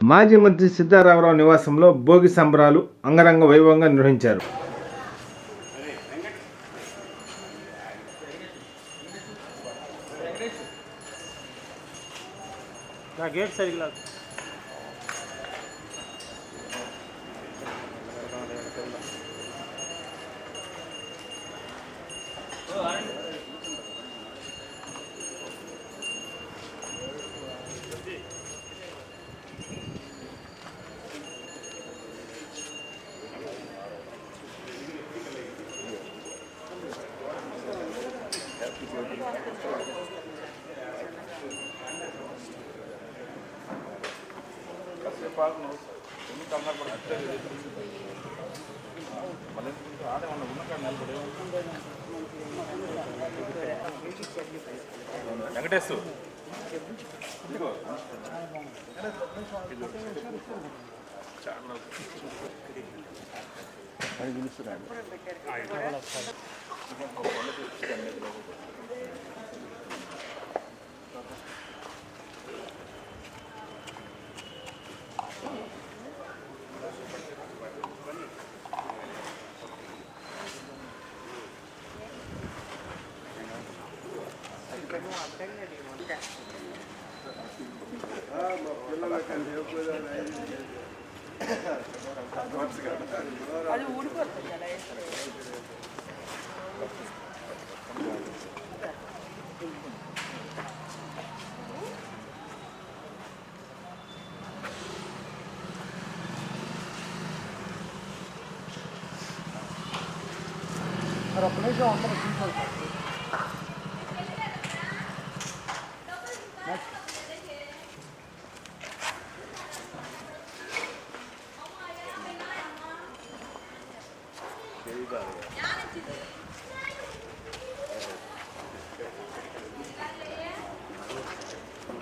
మాజీ మంత్రి సిద్ధారామరావు నివాసంలో భోగి సంబరాలు అంగరంగ వైభవంగా నిర్వహించారు. వెంకటేశ్వర అది ఊడిపోతుంది కదా. మరి ఒక్క నిమిషం అందరూ చూసుకోవాలి.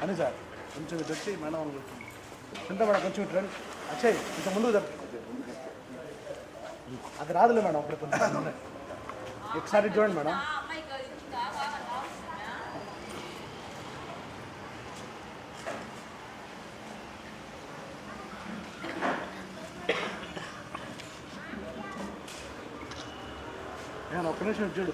అని సార్ కొంచెం ఇటు వచ్చి మేడం చింతపడ కొంచెం ఇటు రండి. అచ్చయ్ కొంచెం ముందుకు జరుపు. అది రాదులే మేడం అప్పుడు కొంచెం ఒకసారి చూడండి మేడం. నేను ఒక్క నిమిషం చూడు.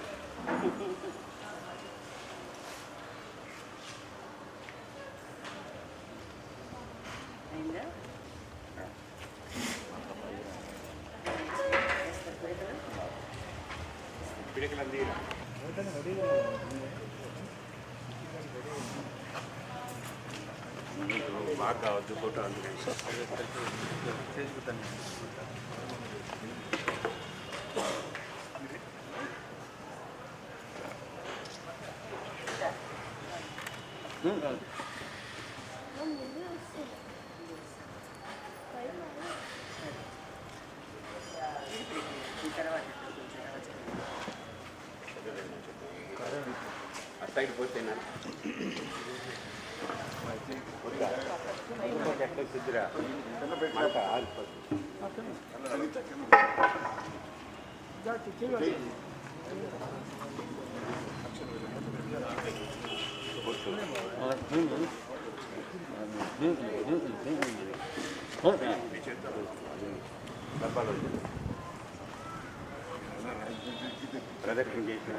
బాగా వద్దు ఫోటో అందుకే అట్టయికి పోతేనా సిద్ధిరా ప్రదక్షిణ చేసిన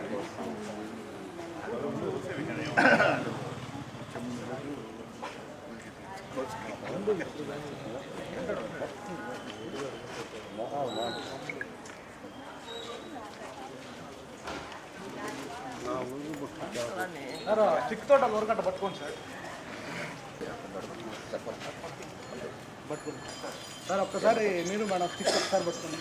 సార్ చిక్ తోట ఊరగట్ట పట్టుకోండి సార్. పట్టుకోండి సార్. ఒక్కసారి మీరు మేడం చిక్ ఒకసారి పట్టుకోండి.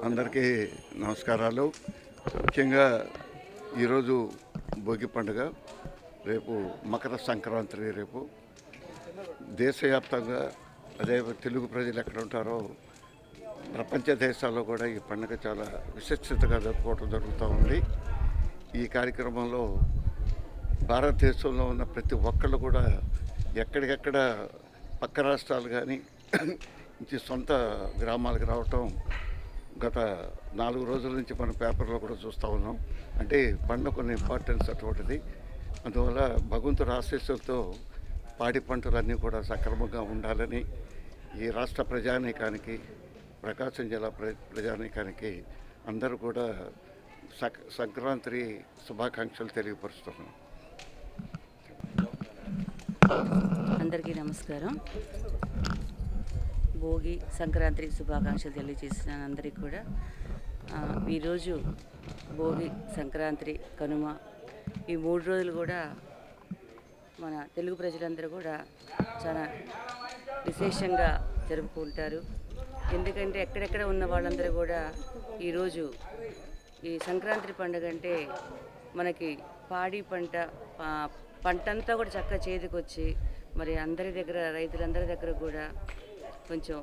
అందరికీ నమస్కారాలు. ముఖ్యంగా ఈరోజు భోగి పండుగ, రేపు మకర సంక్రాంతి. రేపు దేశవ్యాప్తంగా అదే తెలుగు ప్రజలు ఎక్కడ ఉంటారో ప్రపంచ దేశాల్లో కూడా ఈ పండుగ చాలా విశిష్టతగా జరుపుకోవడం జరుగుతూ ఉంది. ఈ కార్యక్రమంలో భారతదేశంలో ఉన్న ప్రతి ఒక్కళ్ళు కూడా ఎక్కడికెక్కడ పక్క రాష్ట్రాలు కానీ ఇంటి సొంత గ్రామాలకు రావటం గత 4 రోజుల నుంచి మన పేపర్లో కూడా చూస్తూ ఉన్నాం. అంటే పండుగ కొన్ని ఇంపార్టెన్స్ అటువంటిది. అందువల్ల భగవంతుడి ఆశీస్సులతో పాడి పంటలన్నీ కూడా సక్రమంగా ఉండాలని ఈ రాష్ట్ర ప్రజానీకానికి, ప్రకాశం జిల్లా ప్రజానీకానికి అందరూ కూడా సంక్రాంతి శుభాకాంక్షలు తెలియపరుస్తున్నాం. అందరికీ నమస్కారం. భోగి సంక్రాంతి శుభాకాంక్షలు తెలియజేస్తున్నాను అందరికీ కూడా. ఈరోజు భోగి, సంక్రాంతి, కనుమ ఈ 3 రోజులు కూడా మన తెలుగు ప్రజలందరూ కూడా చాలా విశేషంగా జరుపుకుంటారు. ఎందుకంటే ఎక్కడెక్కడ ఉన్న వాళ్ళందరూ కూడా ఈరోజు ఈ సంక్రాంతి పండుగ అంటే మనకి పాడి పంటంతా కూడా చక్కగా చేతికొచ్చి మరి అందరి దగ్గర, రైతులందరి దగ్గర కూడా కొంచెం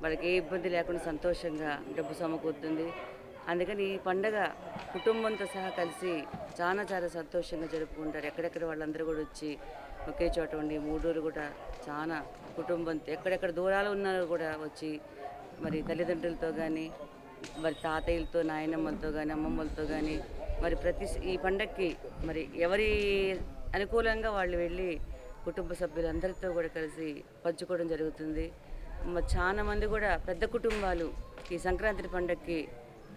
వాళ్ళకి ఏ ఇబ్బంది లేకుండా సంతోషంగా డబ్బు సమకూరుతుంది. అందుకని ఈ పండగ కుటుంబంతో సహా కలిసి చాలా చాలా సంతోషంగా జరుపుకుంటారు. ఎక్కడెక్కడ వాళ్ళందరూ కూడా వచ్చి ఒకే చోట ఉండి 3 రోజులు కూడా చాలా కుటుంబంతో, ఎక్కడెక్కడ దూరాలు ఉన్నారో కూడా వచ్చి మరి తల్లిదండ్రులతో కానీ, మరి తాతయ్యలతో, నాయనమ్మలతో కానీ, అమ్మమ్మలతో కానీ మరి ఈ పండగకి మరి ఎవరి అనుకూలంగా వాళ్ళు వెళ్ళి కుటుంబ సభ్యులందరితో కూడా కలిసి పంచుకోవడం జరుగుతుంది. చాలా మంది కూడా పెద్ద కుటుంబాలు ఈ సంక్రాంతి పండగకి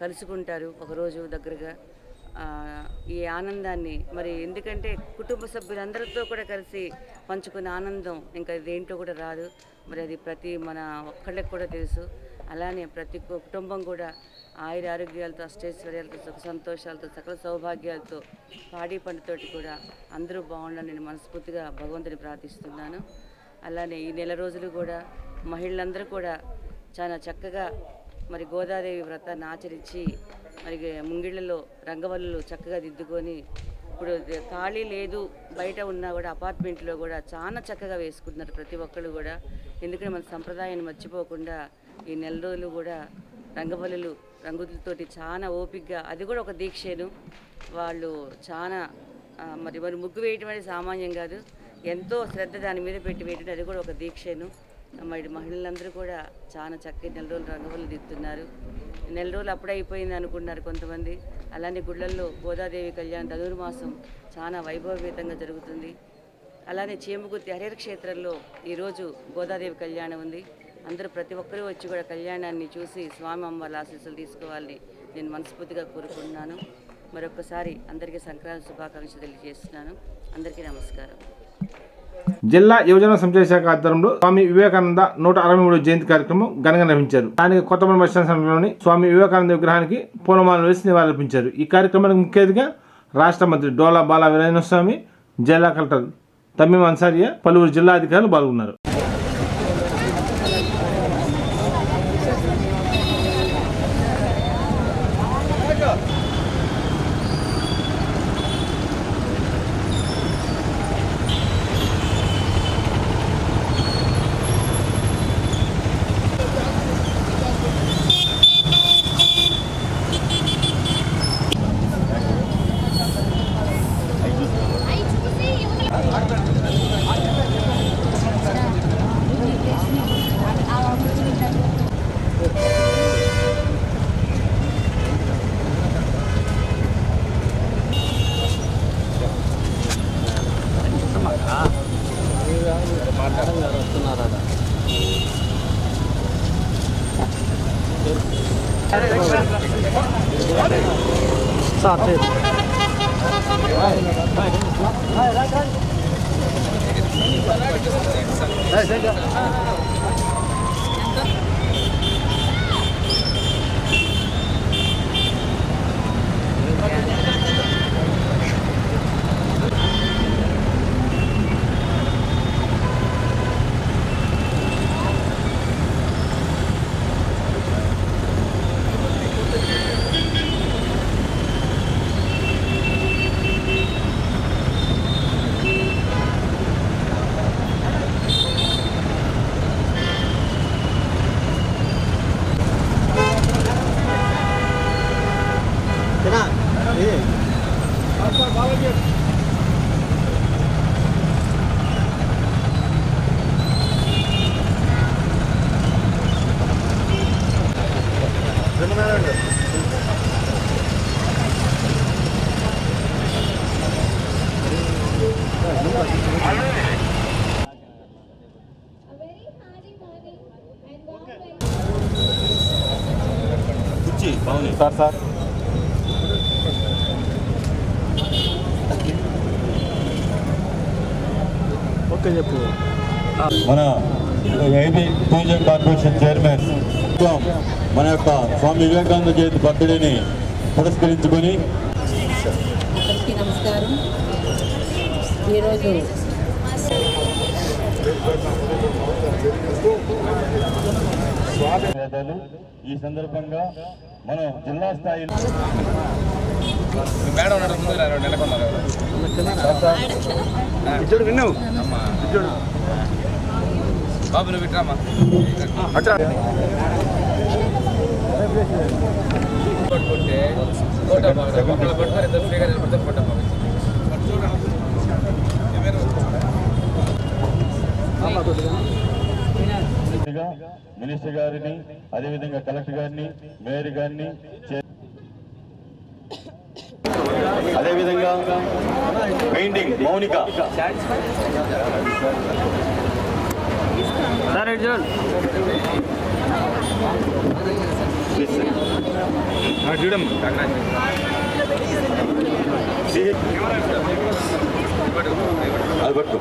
కలుసుకుంటారు ఒకరోజు దగ్గరగా. ఈ ఆనందాన్ని మరి ఎందుకంటే కుటుంబ సభ్యులందరితో కూడా కలిసి పంచుకునే ఆనందం ఇంకా దేంట్లో కూడా రాదు. మరి అది ప్రతి మన ఒక్కళ్ళకి కూడా తెలుసు. అలానే ప్రతి కుటుంబం కూడా ఆయుర ఆరోగ్యాలతో, అష్టైశ్వర్యాలతో, సుఖ సంతోషాలతో, సకల సౌభాగ్యాలతో, పాడి పంటతోటి కూడా అందరూ బాగుండాలని నేను మనస్ఫూర్తిగా భగవంతుని ప్రార్థిస్తున్నాను. అలానే ఈ నెల రోజులు కూడా మహిళలందరూ కూడా చాలా చక్కగా మరి గోదాదేవి వ్రతాన్ని ఆచరించి మరి ముంగిళ్ళలో రంగవల్లులు చక్కగా దిద్దుకొని, ఇప్పుడు ఖాళీ లేదు బయట ఉన్నా కూడా అపార్ట్మెంట్లో కూడా చాలా చక్కగా వేసుకుంటున్నారు ప్రతి ఒక్కళ్ళు కూడా. ఎందుకంటే మన సంప్రదాయాన్ని మర్చిపోకుండా ఈ నెల రోజులు కూడా రంగవల్లులు రంగులతోటి చాలా ఓపికగా, అది కూడా ఒక దీక్షను వాళ్ళు చాలా మరి ముగ్గు వేయటం అనేది సామాన్యం కాదు, ఎంతో శ్రద్ధ దాని మీద పెట్టి వేయటం అది కూడా ఒక దీక్షను. మరి మహిళలందరూ కూడా చాలా చక్కగా నెల రోజులు రంగవల్లులు దిద్దుతున్నారు. నెల రోజులు అప్పుడే అయిపోయింది అనుకున్నారు కొంతమంది. అలానే గుళ్ళల్లో గోదాదేవి కళ్యాణం ధనుర్మాసం చాలా వైభవపేతంగా జరుగుతుంది. అలానే చేమగుర్తి హరిహర క్షేత్రంలో ఈరోజు గోదాదేవి కళ్యాణం ఉంది. అందరూ ప్రతి ఒక్కరూ వచ్చి కూడా కళ్యాణాన్ని చూసి స్వామి అమ్మవారి ఆశీస్సులు తీసుకోవాలని నేను మనస్ఫూర్తిగా కోరుకుంటున్నాను. మరొకసారి అందరికీ సంక్రాంతి శుభాకాంక్షలు తెలియజేస్తున్నాను. అందరికీ నమస్కారం. జిల్లా యువజన సంక్షేమ శాఖ ఆధ్వర్యంలో స్వామి వివేకానంద 163వ జయంతి కార్యక్రమం ఘనంగా నిర్వహించారు. స్థానిక కొత్తపల్లి బస్ స్టాండ్ సమీపంలోని స్వామి వివేకానంద విగ్రహానికి పూలమాలలు వేసి నివాళులర్పించారు. ఈ కార్యక్రమానికి ముఖ్య అతిథిగా రాష్ట్ర మంత్రి డోలా బాల వీరేంద్రస్వామి, జిల్లా కలెక్టర్ తమీం అన్సారియా, పలువురు జిల్లా అధికారులు పాల్గొన్నారు. సార్ ఓకే చెప్పు. మన ఏపీ టూరిజం కార్పొరేషన్ చైర్మన్ మన యొక్క స్వామి వివేకానంద జయంతి బర్త్డేని పురస్కరించుకొని అందరికీ నమస్కారం. ఈరోజు ఈ సందర్భంగా మనం జిల్లా స్థాయిలో ఇచ్చాడు విన్నావు బాబు నువ్వు విట్రామా పట్టుకుంటే ఫోటో పట్టుకొని ఇద్దరు ఫ్రీగా నిలబడితే ఫోటో మినిస్టర్ గారిని, అదేవిధంగా కలెక్టర్ గారిని, మేయర్ గారిని, అదేవిధంగా పెయింటింగ్ మౌనిక చూడమ్మ అది పట్టు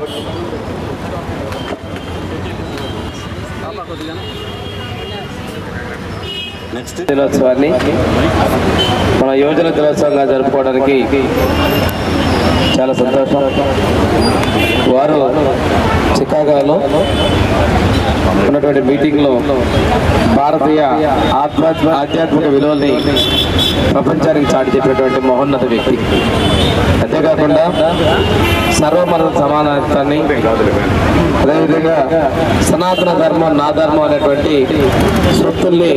నెక్స్ట్ దినోత్సవాన్ని మన యువజన దినోత్సవంగా జరుపుకోవడానికి చాలా సంతోషం. వారు చికాగోలో ఉన్నటువంటి మీటింగ్లో భారతీయ ఆధ్యాత్మిక విలువల్ని ప్రపంచానికి చాటి చెప్పినటువంటి మహోన్నత వ్యక్తి. అంతేకాకుండా సర్వమత సమానత్వాన్ని, అదేవిధంగా సనాతన ధర్మం నా ధర్మం అనేటువంటి సూక్తుల్ని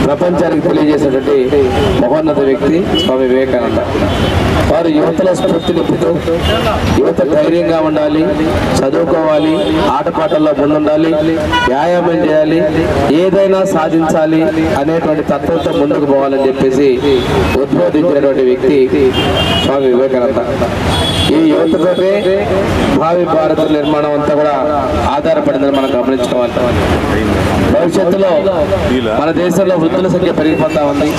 ప్రపంచానికి తెలియజేసేటువంటి మహోన్నత వ్యక్తి స్వామి వివేకానంద. వారు యువతలో స్ఫూర్తి నింపుతూ యువత ధైర్యంగా ఉండాలి, చదువుకోవాలి, ఆటపాటల్లో ముందుండాలి, వ్యాయామం చేయాలి, ఏదైనా సాధించాలి అనేటువంటి తత్వంతో ముందుకు పోవాలని చెప్పేసి ఉద్బోధించినటువంటి వ్యక్తి స్వామి వివేకానంద. ఈ యువతతోనే భావి భారత నిర్మాణం అంతా కూడా ఆధారపడిందని మనం గమనించుకోవాలి. భవిష్యత్తులో మన దేశంలో వృద్ధుల సంఖ్య పెరిగిపోతా ఉంది.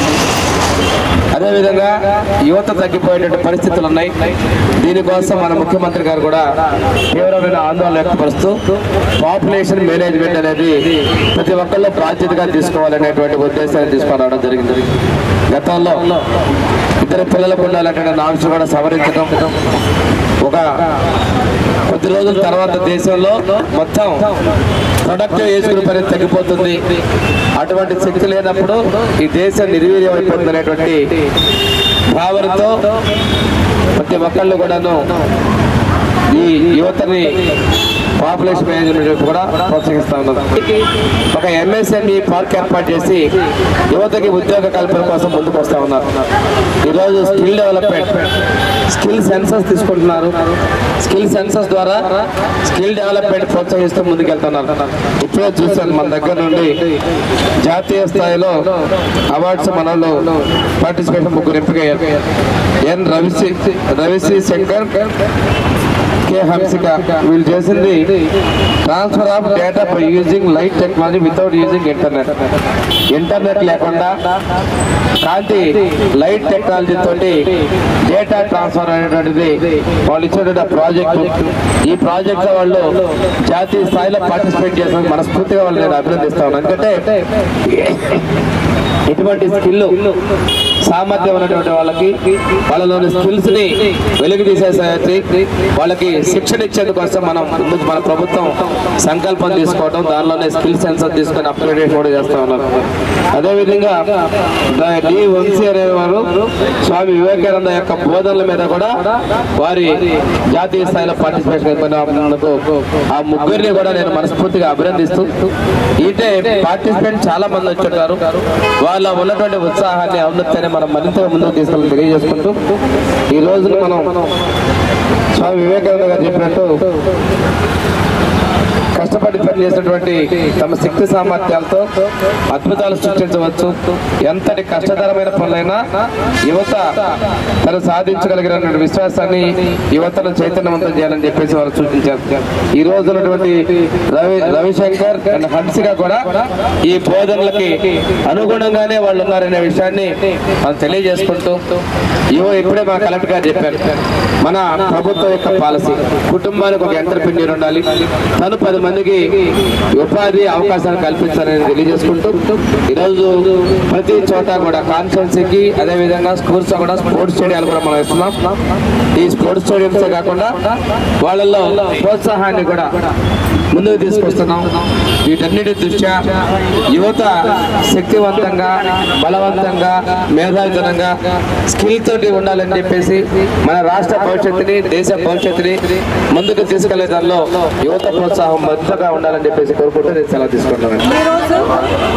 అదేవిధంగా యువత తగ్గిపోయేటువంటి పరిస్థితులు ఉన్నాయి. దీనికోసం మన ముఖ్యమంత్రి గారు కూడా తీవ్రమైన ఆందోళన వ్యక్తపరుస్తూ పాపులేషన్ మేనేజ్మెంట్ అనేది ప్రతి ఒక్కళ్ళు బాధ్యతగా తీసుకోవాలనేటువంటి ఉద్దేశాన్ని తీసుకురావడం జరిగింది. గతంలో ఇద్దరు పిల్లలకు ఉండాలంటే నామ్స్ కూడా సవరించడం, ఒక కొద్ది రోజుల తర్వాత దేశంలో మొత్తం ప్రొడక్టివ్ ఏజ్ గ్రూప్ అనేది తగ్గిపోతుంది. అటువంటి శక్తి లేనప్పుడు ఈ దేశం నిర్వీర్యం అయిపోతుంది అనేటువంటి భావనతో ప్రతి ఒక్కళ్ళు కూడాను ఈ యువతని పాపులేషన్ మేనేజ్మెంట్ కూడా ప్రోత్సహిస్తా ఉన్నారు. ఒక ఎంఎస్ఎంఈ పార్క్ ఏర్పాటు చేసి యువతకి ఉద్యోగ కల్పన కోసం ముందుకు వస్తా ఉన్నారు. ఈరోజు స్కిల్ డెవలప్మెంట్, స్కిల్ సెన్సస్ తీసుకుంటున్నారు. స్కిల్ సెన్సస్ ద్వారా స్కిల్ డెవలప్మెంట్ ప్రోత్సహిస్తూ ముందుకెళ్తున్నారు. ఇప్పుడే చూశాను, మన దగ్గర నుండి జాతీయ స్థాయిలో అవార్డ్స్ మనలో పార్టిసిపేషన్ ముగ్గురు ఎంపికయ్యారు. ఎన్ రవిశ్రీ శంకర్, కే హంసిక. వీళ్ళు చేసింది transfer of data by using light technology without using internet లేకుండా కాంతి లైట్ టెక్నాలజీ తోటి డేటా ట్రాన్స్ఫర్ అనేటువంటిది వాళ్ళు ఇచ్చేటువంటి ప్రాజెక్టు. ఈ ప్రాజెక్ట్ వాళ్ళు జాతీయ స్థాయిలో పార్టిసిపేట్ చేసిన మనస్ఫూర్తిగా వాళ్ళు నేను అభినందిస్తా ఉన్నాను. ఎందుకంటే ఇటువంటి స్కిల్ సామర్థ్యం ఉన్నటువంటి వాళ్ళకి వాళ్ళలోని స్కిల్స్ ని వెలుగు తీసేసి వాళ్ళకి శిక్షణ ఇచ్చేందుకోసం మన ప్రభుత్వం సంకల్పం తీసుకోవడం, దానిలోనే స్కిల్ సెన్సర్ తీసుకొని అప్గ్రేడేషన్ కూడా చేస్తా ఉన్నారు. అదేవిధంగా డి వంశీ అనేవారు స్వామి వివేకానంద యొక్క బోధనల మీద కూడా వారి జాతీయ స్థాయిలో పార్టిసిపేషన్ అయిపోయినందుకు ఆ ముగ్గురిని కూడా నేను మనస్ఫూర్తిగా అభినందిస్తూ, ఇదే పార్టిసిపెంట్ చాలా మంది వచ్చుంటారు. వారు వాళ్ళ ఉన్నటువంటి ఉత్సాహాన్ని ఔన్నత్యాన్ని మనం మరింతగా ముందుకు తీసుకెళ్ళి తెలియజేసుకుంటూ ఈ రోజున మనం స్వామి వివేకానంద గారు చెప్పినట్టు కష్టపడి పనిచేసినటువంటి తమ శక్తి సామర్థ్యాలతో అద్భుతాలు సృష్టించవచ్చు. ఎంతటి కష్టతరమైన పనులైనా యువత తను సాధించగలిగినటువంటి విశ్వాసాన్ని యువతను చైతన్యవంతం చేయాలని చెప్పేసి వారు సూచించారు. ఈ రోజు ఉన్నటువంటి రవిశంకర్ అండ్ హన్సిక కూడా ఈ బోధనలకి అనుగుణంగానే వాళ్ళు ఉన్నారనే విషయాన్ని మనం తెలియజేసుకుంటూ ఇప్పుడే మన కలెక్టర్ గారు చెప్పారు, మన ప్రభుత్వం యొక్క పాలసీ కుటుంబానికి ఒక ఎంటర్‌ప్రెన్యూర్ ఉండాలి, తను 10 మందికి ఉపాధి అవకాశాలు కల్పించాలని తెలియజేసుకుంటూ ఈరోజు ప్రతి చోట కూడా కాన్స్టిట్యున్సీకి అదేవిధంగా స్కూల్స్ కూడా స్పోర్ట్స్ స్టేడియాలు కూడా మనం ఇస్తున్నాం. ఈ స్పోర్ట్స్ స్టేడియంసే కాకుండా వాళ్ళల్లో ప్రోత్సాహాన్ని కూడా ముందుకు తీసుకొస్తున్నాం. వీటన్నిటి దృష్ట్యా యువత శక్తివంతంగా, బలవంతంగా, మేధావితనంగా, స్కిల్ తోటి ఉండాలని చెప్పేసి మన రాష్ట్ర భవిష్యత్తుని, దేశ భవిష్యత్తుని ముందుకు తీసుకెళ్లే దానిలో యువత ప్రోత్సాహం మద్దతుగా ఉండాలని చెప్పేసి కోరుకుంటూ నేను సెలవు తీసుకుంటున్నాను. ఈరోజు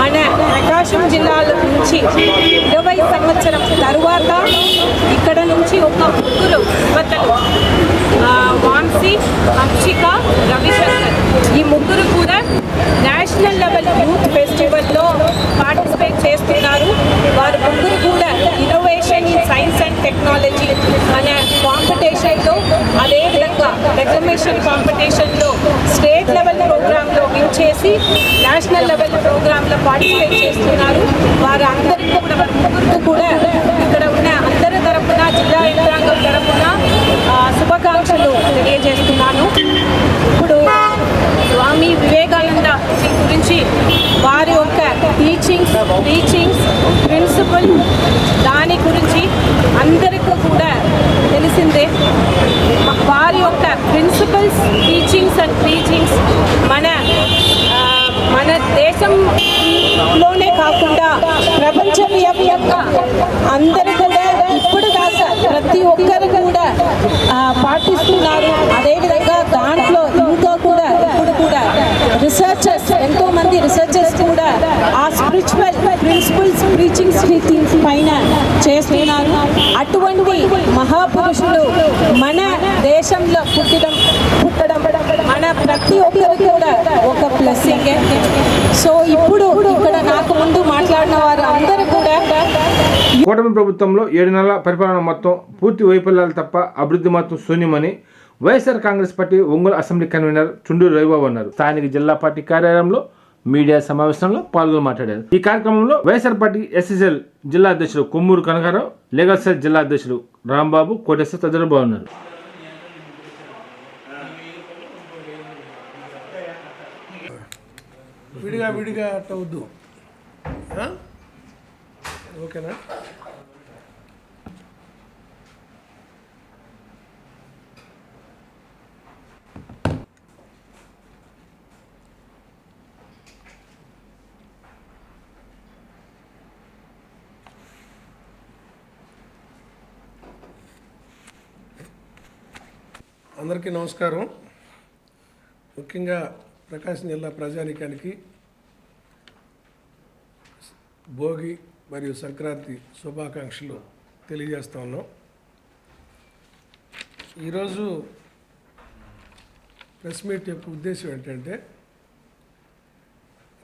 మన ప్రకాశం జిల్లాలో నుంచి 20 సంవత్సరం తరువాత ఇక్కడ నుంచి ఒక ముగ్గురు యువతలు వాంశీ, హన్సిక, రవిశంకర్ ఈ ముగ్గురు కూడా నేషనల్ లెవెల్ యూత్ ఫెస్టివల్లో పార్టిసిపేట్ చేస్తున్నారు. వారు ముగ్గురు కూడా innovation in science and technology అనే కాంపిటీషన్లో, అదేవిధంగా రెగ్యులేషన్ కాంపిటీషన్లో స్టేట్ లెవెల్ ప్రోగ్రాంలో విన్ చేసి నేషనల్ లెవెల్ ప్రోగ్రాంలో పార్టిసిపేట్ చేస్తున్నారు. వారు అందరికీ కూడా, వారి ముగ్గురికి కూడా ఇక్కడ ఉన్న అందరి తరఫున, జిల్లా యంత్రాంగం తరఫున శుభాకాంక్షలు తెలియజేస్తున్నాను. ఇప్పుడు స్వామి వివేకానంద గురించి వారి యొక్క టీచింగ్స్ ప్రిన్సిపల్ దాని గురించి అందరికీ కూడా తెలిసిందే. వారి యొక్క ప్రిన్సిపల్స్, టీచింగ్స్ అండ్ టీచింగ్స్ మన దేశంలోనే కాకుండా ప్రపంచవ్యాప్తంగా అందరూ కూడా ఇప్పుడు దాకా ప్రతి ఒక్కరు కూడా పాటిస్తున్నారు. అదేవిధంగా దాంట్లో ఇంకా కూడా ఇప్పుడు కూడా రీసెర్చర్స్, ఎంతోమంది రీసెర్చర్స్ కూడా ఆ స్పిరిచువల్ ప్రిన్సిపల్స్, టీచింగ్స్ పైన చేస్తున్నారు. అటువంటి మహాపురుషులు మన దేశంలో పుట్టడం మన ప్రతి ఒక్కరికి కూడా ఒక బ్లెస్సింగే. సో ఇప్పుడు ఇక్కడ నాకు ముందు మాట్లాడిన వారు అందరూ కూడా కూటమి ప్రభుత్వంలో 7 నెలల పరిపాలన మొత్తం పూర్తి వైఫల్యాలు తప్ప అభివృద్ధి మాత్రం శూన్యమని YSR Congress party Ongole assembly convener Chunduru Ravibabu అన్నారు. స్థానిక జిల్లా పార్టీ కార్యాలయంలో మీడియా సమావేశంలో పాల్గొని మాట్లాడారు. ఈ కార్యక్రమంలో వైఎస్ఆర్ పార్టీ ఎస్ఎస్ఎల్ జిల్లా అధ్యక్షుడు కొమ్మూరు కనకారావు, లీగల్ సెల్ జిల్లా అధ్యక్షుడు రాంబాబు, కోటేశ్వర తదితరులు బాగున్నారు. విడిగా అట్ట వద్దు, ఓకేనా? అందరికీ నమస్కారం. ముఖ్యంగా ప్రకాశం జిల్లా ప్రజానీకానికి భోగి మరియు సంక్రాంతి శుభాకాంక్షలు తెలియజేస్తా ఉన్నాం. ఈరోజు ప్రెస్ మీట్ యొక్క ఉద్దేశం ఏంటంటే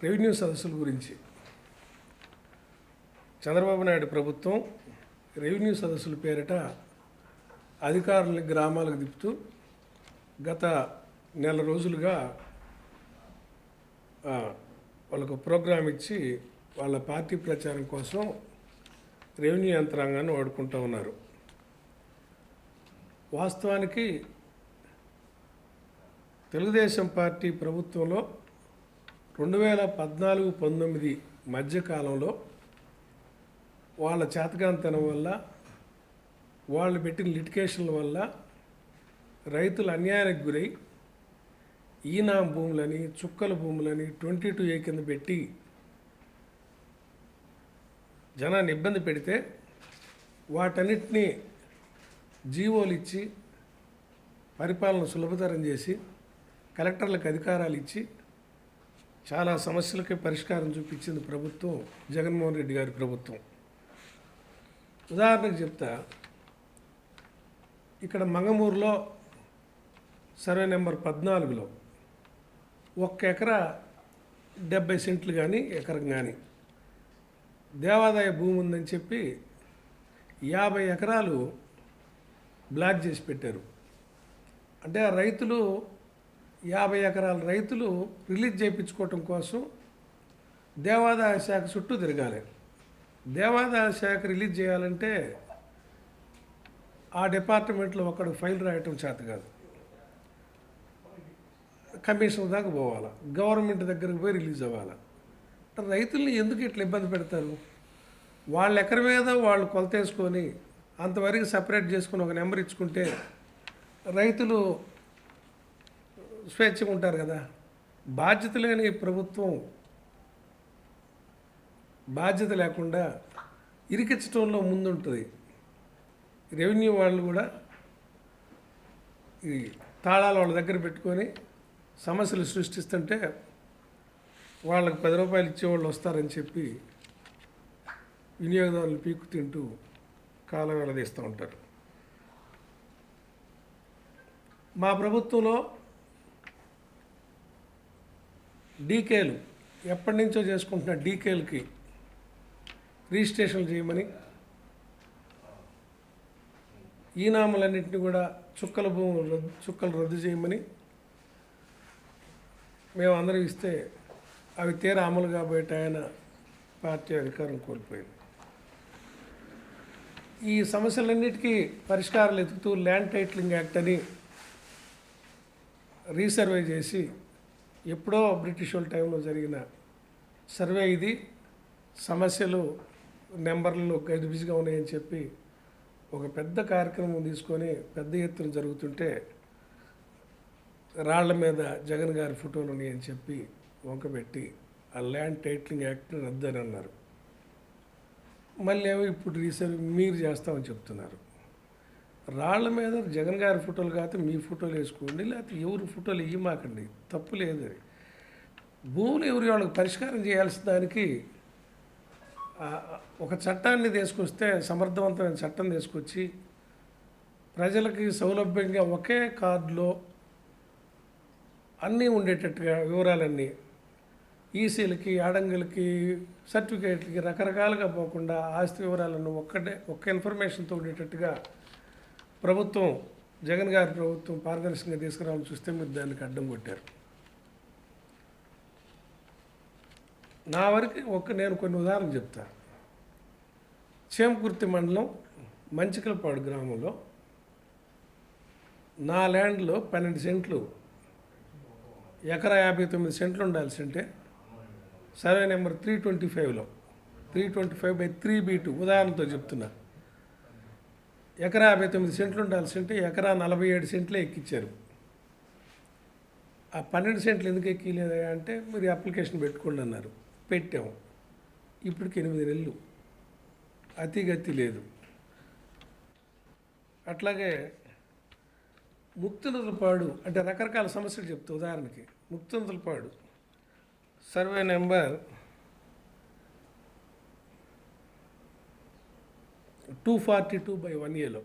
రెవెన్యూ సదస్సుల గురించి. చంద్రబాబు నాయుడు ప్రభుత్వం రెవెన్యూ సదస్సుల పేరిట అధికారులని గ్రామాలకు తిప్పుతూ గత నెల రోజులుగా వాళ్ళకు ప్రోగ్రాం ఇచ్చి వాళ్ళ పార్టీ ప్రచారం కోసం రెవెన్యూ యంత్రాంగాన్ని వాడుకుంటూ ఉన్నారు. వాస్తవానికి తెలుగుదేశం పార్టీ ప్రభుత్వంలో 2014-19 మధ్యకాలంలో వాళ్ళ చేతకాంతనం వల్ల, వాళ్ళు పెట్టిన లిటికేషన్ల వల్ల రైతులు అన్యాయానికి గురై ఈనాం భూములని, చుక్కల భూములని 22A కింద పెట్టి జనాన్ని ఇబ్బంది పెడితే వాటన్నిటినీ జీవోలు ఇచ్చి పరిపాలన సులభతరం చేసి కలెక్టర్లకు అధికారాలు ఇచ్చి చాలా సమస్యలకి పరిష్కారం చూపించింది ప్రభుత్వం, జగన్మోహన్ రెడ్డి గారి ప్రభుత్వం. ఉదాహరణకు చెప్తా, ఇక్కడ మంగమూరులో సర్వే నెంబర్ 14లో 1 ఎకరా 70 సెంట్లు కానీ ఎకరం కానీ దేవాదాయ భూమి ఉందని చెప్పి 50 ఎకరాలు బ్లాక్ చేసి పెట్టారు. అంటే ఆ రైతులు 50 ఎకరాల రైతులు రిలీజ్ చేయించుకోవటం కోసం దేవాదాయ శాఖ చుట్టూ తిరగాలి. దేవాదాయ శాఖ రిలీజ్ చేయాలంటే ఆ డిపార్ట్మెంట్లో ఒకడు ఫైల్ రాయటం చేత కాదు, కమిషనర్ దాకా పోవాలా, గవర్నమెంట్ దగ్గరకు పోయి రిలీజ్ అవ్వాలి. రైతుల్ని ఎందుకు ఇట్లా ఇబ్బంది పెడతారు? వాళ్ళ ఎకర మీద వాళ్ళు కొలత వేసుకొని అంతవరకు సపరేట్ చేసుకుని ఒక నెంబర్ ఇచ్చుకుంటే రైతులు స్వేచ్ఛగా ఉంటారు కదా. బాధ్యత లేని ప్రభుత్వం బాధ్యత లేకుండా ఇరికించడంలో ముందుంటుంది. రెవెన్యూ వాళ్ళు కూడా ఈ తాళాలు వాళ్ళ దగ్గర పెట్టుకొని సమస్యలు సృష్టిస్తుంటే వాళ్ళకి 10 రూపాయలు ఇచ్చేవాళ్ళు వస్తారని చెప్పి వినియోగదారులు పీకు తింటూ కాలం వెళ్ళదీస్తూ ఉంటారు. మా ప్రభుత్వంలో డీకేలు ఎప్పటి నుంచో చేసుకుంటున్న డీకేలకి రిజిస్ట్రేషన్లు చేయమని, ఈనాములన్నింటినీ కూడా చుక్కలు రద్దు చేయమని మేము అందరం ఇస్తే అవి తీరా అమలు కాబోయేట ఆయన పార్టీ అధికారం కోల్పోయింది. ఈ సమస్యలన్నిటికీ పరిష్కారాలు ఎదుగుతూ ల్యాండ్ టైటిలింగ్ యాక్ట్ అని రీసర్వే చేసి ఎప్పుడో బ్రిటిష్ వాళ్ళ టైంలో జరిగిన సర్వే ఇది, సమస్యలు నెంబర్లు గజిబిజిగా ఉన్నాయని చెప్పి ఒక పెద్ద కార్యక్రమం తీసుకొని పెద్ద ఎత్తున జరుగుతుంటే రాళ్ల మీద జగన్ గారి ఫోటోలు ఉన్నాయని చెప్పి వంకబెట్టి ఆ ల్యాండ్ టైటిలింగ్ యాక్ట్ రద్దు అని అన్నారు. మళ్ళీ ఏమో ఇప్పుడు రీసర్వే మీరు చేస్తామని చెప్తున్నారు. రాళ్ల మీద జగన్ గారి ఫోటోలు కాకపోతే మీ ఫోటోలు వేసుకోండి, లేకపోతే ఎవరి ఫోటోలు ఇవ్వమాకండి, తప్పు లేదు. అది భూములు ఎవరి వాళ్ళకి పరిష్కారం చేయాల్సిన దానికి ఒక చట్టాన్ని తీసుకొస్తే, సమర్థవంతమైన చట్టం తీసుకొచ్చి ప్రజలకి సౌలభ్యంగా ఒకే కార్డులో అన్నీ ఉండేటట్టుగా వివరాలన్నీ ఈసీలకి, అడంగులకి, సర్టిఫికేట్లకి రకరకాలుగా పోకుండా ఆస్తి వివరాలను ఒక్క ఇన్ఫర్మేషన్తో ఉండేటట్టుగా ప్రభుత్వం, జగన్ గారి ప్రభుత్వం పారదర్శకంగా తీసుకురావాలని చూస్తే మీరు దానికి అడ్డం కొట్టారు. నా వరకు నేను కొన్ని ఉదాహరణలు చెప్తా. చేమకుర్తి మండలం మంచికలపాడు గ్రామంలో నా ల్యాండ్లో 12 సెంట్లు, ఎకరా 59 సెంట్లు ఉండాల్సి ఉంటే సర్వే నెంబర్ 325లో 325/3B2 ఉదాహరణతో చెప్తున్నా, ఎకరా 59 సెంట్లు ఉండాల్సి ఉంటే ఎకరా 47 సెంట్లే ఎక్కించారు. ఆ 12 సెంట్లు ఎందుకు ఎక్కిలేదా అంటే మీరు అప్లికేషన్ పెట్టుకోండి అన్నారు. పెట్టాము. ఇప్పటికి 8 నెలలు, అతిగతి లేదు. అట్లాగే ముక్తినదులపాడు, అంటే రకరకాల సమస్యలు చెప్తా. ఉదాహరణకి ముక్తినదులపాడు సర్వే నెంబర్ 242/1Aలో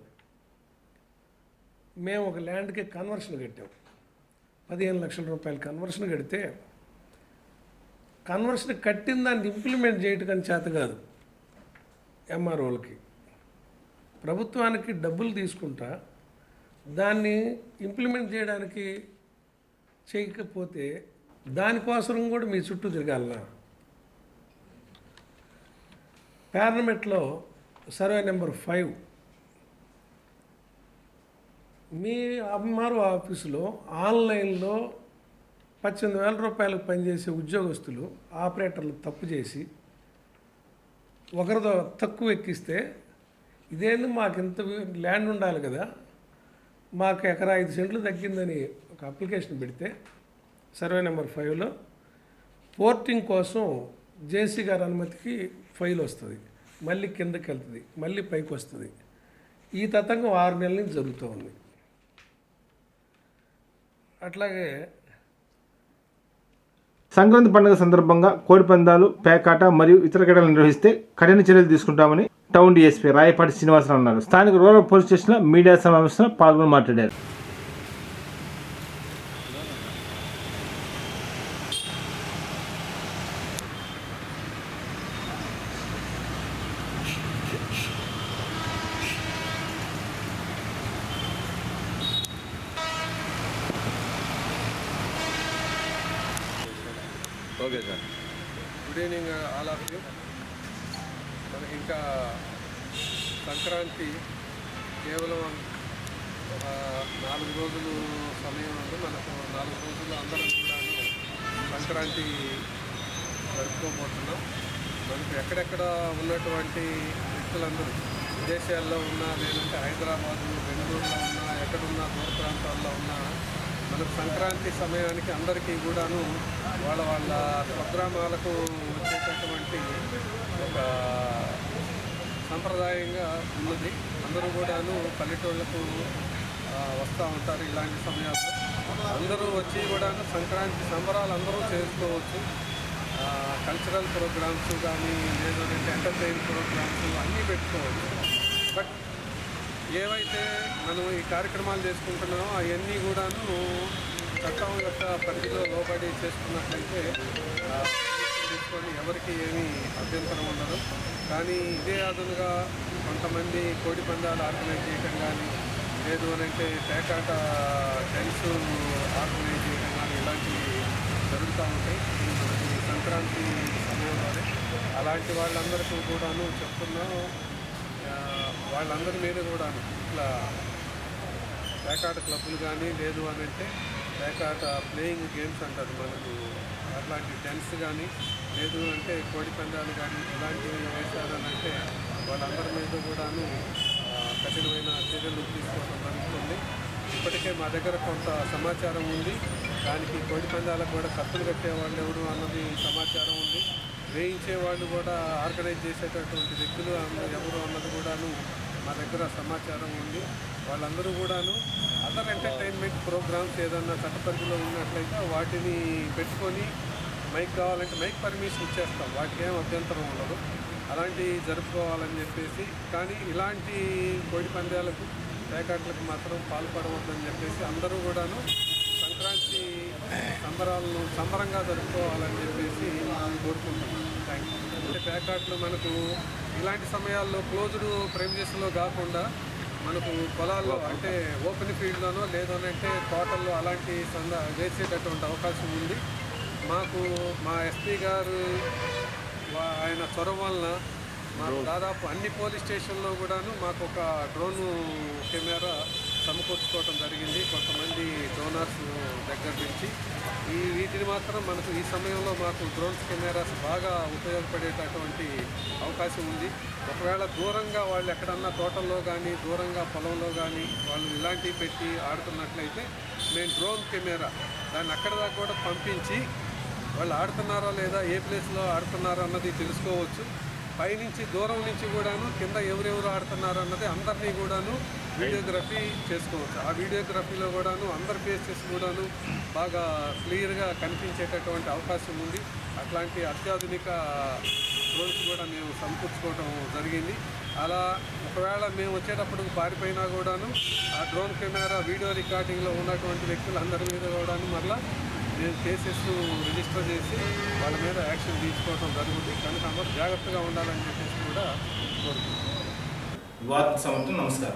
మేము ఒక ల్యాండ్కి కన్వర్షన్ కట్టాం. 15 లక్షల రూపాయలు కన్వర్షన్ కడితే కన్వర్షన్ కట్టిన దాన్ని ఇంప్లిమెంట్ చేయటం చేత కాదు ఎంఆర్ఓలకి. ప్రభుత్వానికి డబ్బులు తీసుకుంటా దాన్ని ఇంప్లిమెంట్ చేయడానికి చేయకపోతే దానికోసం కూడా మీ చుట్టూ తిరగాలనా. పార్లమెంట్లో సర్వే నెంబర్ 5 మీ ఎంఆర్ఓ ఆఫీసులో ఆన్లైన్లో 18,000 రూపాయలకు పనిచేసే ఉద్యోగస్తులు, ఆపరేటర్లు తప్పు చేసి ఒకరితో తక్కువ ఎక్కిస్తే ఇదేంది మాకు ఇంత ల్యాండ్ ఉండాలి కదా, మాకు ఎకరా 5 సెంట్లు తగ్గిందని ఒక అప్లికేషన్ పెడితే సర్వే నెంబర్ 5లో పోర్టింగ్ కోసం జేసీ గారి అనుమతికి ఫైల్ వస్తుంది, మళ్ళీ కిందకి వెళ్తుంది, మళ్ళీ పైకి వస్తుంది. ఈ తతంగం 6 నెలల నుంచి జరుగుతూ ఉంది. అట్లాగే సంక్రాంతి పండుగ సందర్భంగా కోడి పందాలు, పేకాట మరియు ఇతర క్రీడలు నిర్వహిస్తే కఠిన చర్యలు తీసుకుంటామని టౌన్ డీఎస్పీ రాయపాటి శ్రీనివాసరావు అన్నారు. స్థానిక రూరల్ పోలీస్ స్టేషన్లో మీడియా సమావేశంలో పాల్గొని మాట్లాడారు. Okay sir. Good evening all of you. మనకి ఇంకా సంక్రాంతి కేవలం 4 రోజులు సమయం ఉంది. మనకు 4 రోజులు అందరం కూడాను సంక్రాంతి జరుపుకోబోతున్నాం. మనకు ఎక్కడెక్కడ ఉన్నటువంటి వ్యక్తులందరూ విదేశాల్లో ఉన్నా, లేదంటే హైదరాబాదు, బెంగళూరులో ఉన్నా, ఎక్కడున్నా, దూర ప్రాంతాల్లో ఉన్నా, మనకు సంక్రాంతి సమయానికి అందరికీ కూడాను వాళ్ళ స్వగ్రామాలకు వచ్చేటటువంటి ఒక సంప్రదాయంగా ఉన్నది. అందరూ కూడాను పల్లెటూళ్ళకు వస్తూ ఉంటారు. ఇలాంటి సమయాల్లో అందరూ వచ్చి కూడాను సంక్రాంతి సంబరాలు అందరూ చేసుకోవచ్చు. కల్చరల్ ప్రోగ్రామ్స్ కానీ, లేదంటే ఎంటర్టైన్ ప్రోగ్రామ్స్ అన్నీ పెట్టుకోవచ్చు. బట్ ఏవైతే మనం ఈ కార్యక్రమాలు చేసుకుంటున్నామో అవన్నీ కూడాను చట్టం యొక్క పరిధిలో లోబడి చేసుకున్నట్లయితే తీసుకొని ఎవరికి ఏమీ అభ్యంతరం ఉండదు. కానీ ఇదే అదునుగా కొంతమంది కోడి పందాలు ఆర్గనైజ్ చేయడం కానీ, లేదు అంటే పేకాట టెన్స్ ఆర్గనైజ్ చేయడం కానీ ఇలాంటివి జరుగుతూ ఉంటాయి. మనకి సంక్రాంతి సమయంలోనే అలాంటి వాళ్ళందరికీ కూడాను చెప్తున్నాం. వాళ్ళందరి మీద కూడాను ఇట్లా పేకాట క్లబ్బులు కానీ, లేదు అని అంటే పేకాట ప్లేయింగ్ గేమ్స్ అంటారు మనకు, అట్లాంటి టెన్స్ కానీ, లేదు అంటే కోడి పందాలు కానీ ఇలాంటివి వేశారనంటే వాళ్ళందరి మీద కూడాను కఠినమైన చర్యలు తీసుకోవడం జరుగుతుంది. ఇప్పటికే మా దగ్గర కొంత సమాచారం ఉంది. దానికి కోడి పందాలకు కూడా కత్తులు కట్టేవాళ్ళు ఎవరు అన్నది సమాచారం ఉంది. వేయించే వాళ్ళు కూడా ఆర్గనైజ్ చేసేటటువంటి వ్యక్తులు ఎవరు అన్నది కూడాను మా దగ్గర సమాచారం ఉంది. వాళ్ళందరూ కూడాను అదర్ ఎంటర్టైన్మెంట్ ప్రోగ్రామ్స్ ఏదన్నా చట్టపరిధిలో ఉన్నట్లయితే వాటిని పెట్టుకొని మైక్ కావాలంటే మైక్ పర్మిషన్ ఇచ్చేస్తాం. వాటికి ఏం అభ్యంతరం ఉండదు. అలాంటివి జరుపుకోవాలని చెప్పేసి, కానీ ఇలాంటి కోడి పందాలకు, పేకాట్లకు మాత్రం పాల్పడవద్దని చెప్పేసి అందరూ కూడాను సంక్రాంతి సంబరాలను సంబరంగా జరుపుకోవాలని చెప్పేసి కోరుకుంటున్నాను. Thank you. అంటే పేకాట్లు మనకు ఇలాంటి సమయాల్లో క్లోజ్డ్ ప్రెమిసెస్లో కాకుండా మనకు పొలాల్లో అంటే ఓపెన్ ఫీల్డ్లోనో లేదనంటే తోటల్లో అలాంటి వేసేటటువంటి అవకాశం ఉంది. మాకు మా ఎస్పీ గారు ఆయన చొరవ వలన మాకు దాదాపు అన్ని పోలీస్ స్టేషన్లో కూడాను మాకు ఒక డ్రోన్ కెమెరా సమకూర్చుకోవడం జరిగింది. కొంతమంది డోనర్స్ దగ్గర నుంచి వీటిని మాత్రం మనకు ఈ సమయంలో మాకు డ్రోన్స్ కెమెరాస్ బాగా ఉపయోగపడేటటువంటి అవకాశం ఉంది. ఒకవేళ దూరంగా వాళ్ళు ఎక్కడన్నా తోటల్లో కానీ, దూరంగా పొలంలో కానీ వాళ్ళు ఇలాంటివి పెట్టి ఆడుతున్నట్లయితే మేము డ్రోన్ కెమెరా దాన్ని అక్కడ దాకా కూడా పంపించి వాళ్ళు ఆడుతున్నారా లేదా, ఏ ప్లేస్లో ఆడుతున్నారా అన్నది తెలుసుకోవచ్చు. పైనుంచి దూరం నుంచి కూడాను కింద ఎవరెవరు ఆడుతున్నారు అన్నది అందరినీ కూడాను వీడియోగ్రఫీ చేసుకోవచ్చు. ఆ వీడియోగ్రఫీలో కూడాను అందరి ఫేసెస్ కూడాను బాగా క్లియర్గా కనిపించేటటువంటి అవకాశం ఉంది. అట్లాంటి అత్యాధునిక డ్రోన్స్ కూడా మేము సమకూర్చుకోవడం జరిగింది. అలా ఒకవేళ మేము వచ్చేటప్పుడు పారిపోయినా కూడాను ఆ డ్రోన్ కెమెరా వీడియో రికార్డింగ్లో ఉన్నటువంటి వ్యక్తులందరి మీద కూడాను మరలా మేము కేసెస్ రిజిస్టర్ చేసి వాళ్ళ మీద యాక్షన్ తీసుకోవడం జరుగుతుంది. కనుక అందరూ జాగ్రత్తగా ఉండాలని చెప్పేసి కూడా కోరుకుంటున్నాం. నమస్కారం.